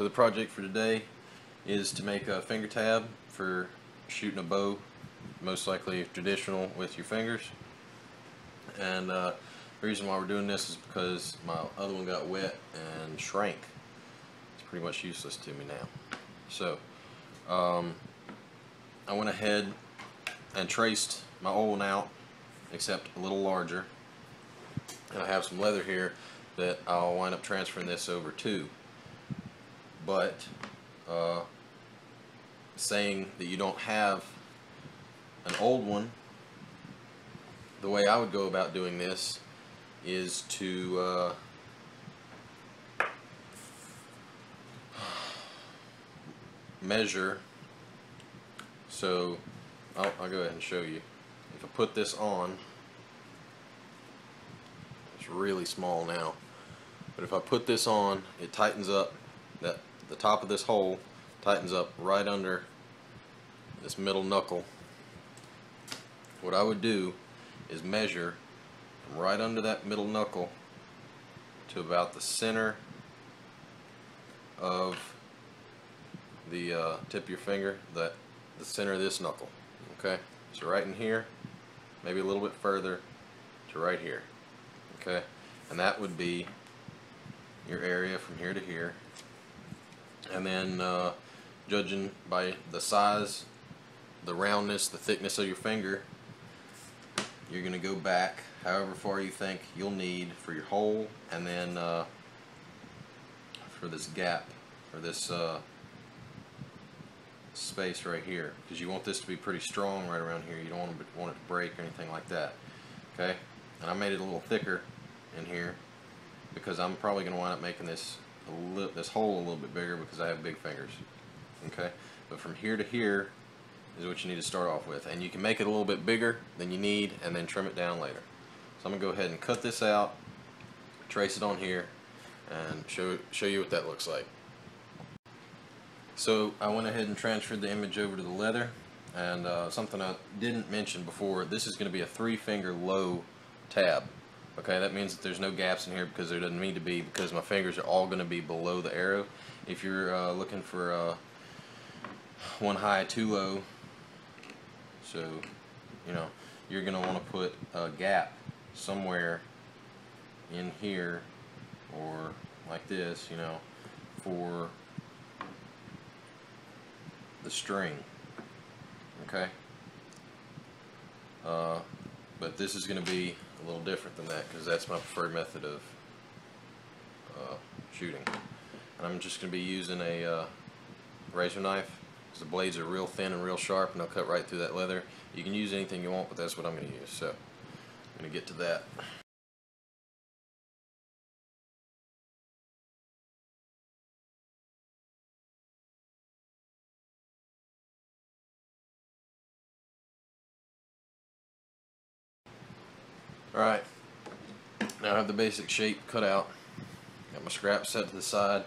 So the project for today is to make a finger tab for shooting a bow, most likely traditional with your fingers. And the reason why we're doing this is because my other one got wet and shrank. It's pretty much useless to me now. So I went ahead and traced my old one out, except a little larger. And I have some leather here that I'll wind up transferring this over to. But saying that you don't have an old one, the way I would go about doing this is to measure. So I'll go ahead and show you. If I put this on, it's really small now, but if I put this on, it tightens up. That the top of this hole tightens up right under this middle knuckle. What I would do is measure from right under that middle knuckle to about the center of the tip of your finger, the center of this knuckle. Okay, so right in here, maybe a little bit further to right here. Okay, and that would be your area from here to here. And then judging by the size, the roundness, the thickness of your finger, you're going to go back however far you think you'll need for your hole, and then for this gap, or this space right here, because you want this to be pretty strong right around here. You don't want it to break or anything like that. Okay, and I made it a little thicker in here because I'm probably going to wind up making this hole a little bit bigger because I have big fingers. Okay, but from here to here is what you need to start off with, and you can make it a little bit bigger than you need and then trim it down later. So I'm gonna go ahead and cut this out, trace it on here, and show you what that looks like. So I went ahead and transferred the image over to the leather, and something I didn't mention before, this is going to be a 3-finger low tab. Okay, that means that there's no gaps in here because there doesn't need to be, because my fingers are all going to be below the arrow. If you're looking for 1 high, 2 low, so you know, you're going to want to put a gap somewhere in here, or like this, you know, for the string. Okay, but this is going to be a little different than that because that's my preferred method of shooting. And I'm just going to be using a razor knife, because the blades are real thin and real sharp, and they'll cut right through that leather. You can use anything you want, but that's what I'm going to use. So I'm going to get to that. Alright, now I have the basic shape cut out. Got my scraps set to the side.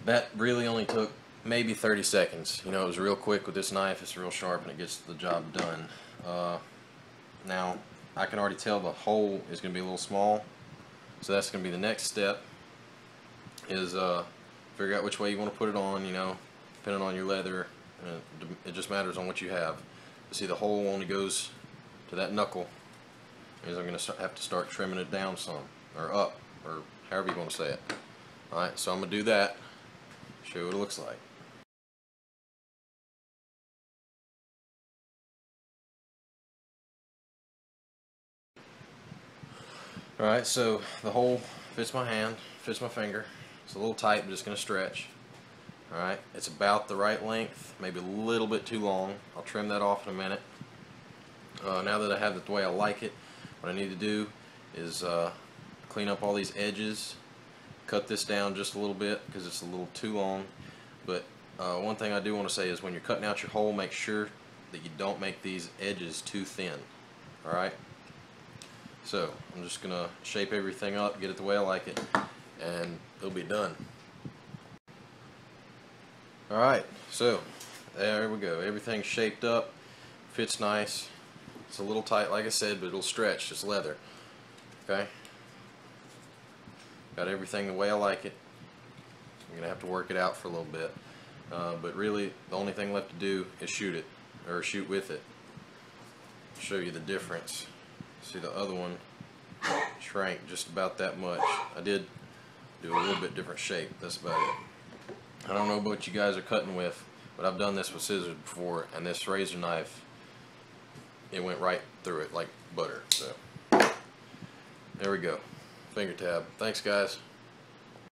That really only took maybe 30 seconds. You know, it was real quick with this knife. It's real sharp and it gets the job done. Now, I can already tell the hole is going to be a little small. So that's going to be the next step, is figure out which way you want to put it on, you know, depending on your leather. It just matters on what you have. But see, the hole only goes to that knuckle. Is I'm going to have to start trimming it down some, or up, or however you want to say it. Alright, so I'm going to do that, show you what it looks like. Alright, so the hole fits my hand, fits my finger. It's a little tight, but it's going to stretch. Alright, it's about the right length, maybe a little bit too long. I'll trim that off in a minute. Now that I have it the way I like it, what I need to do is clean up all these edges, cut this down just a little bit because it's a little too long. But one thing I do want to say is when you're cutting out your hole, make sure that you don't make these edges too thin. Alright, so I'm just going to shape everything up, get it the way I like it, and it'll be done. Alright, so there we go. Everything's shaped up, fits nice. It's a little tight, like I said, but it'll stretch. It's leather. Okay? Got everything the way I like it. You're gonna have to work it out for a little bit, but really the only thing left to do is shoot it, or shoot with it. Show you the difference. See, the other one shrank just about that much. I did do a little bit different shape. That's about it. I don't know what you guys are cutting with, but I've done this with scissors before, and this razor knife, it went right through it like butter. So there we go. Finger tab. Thanks, guys.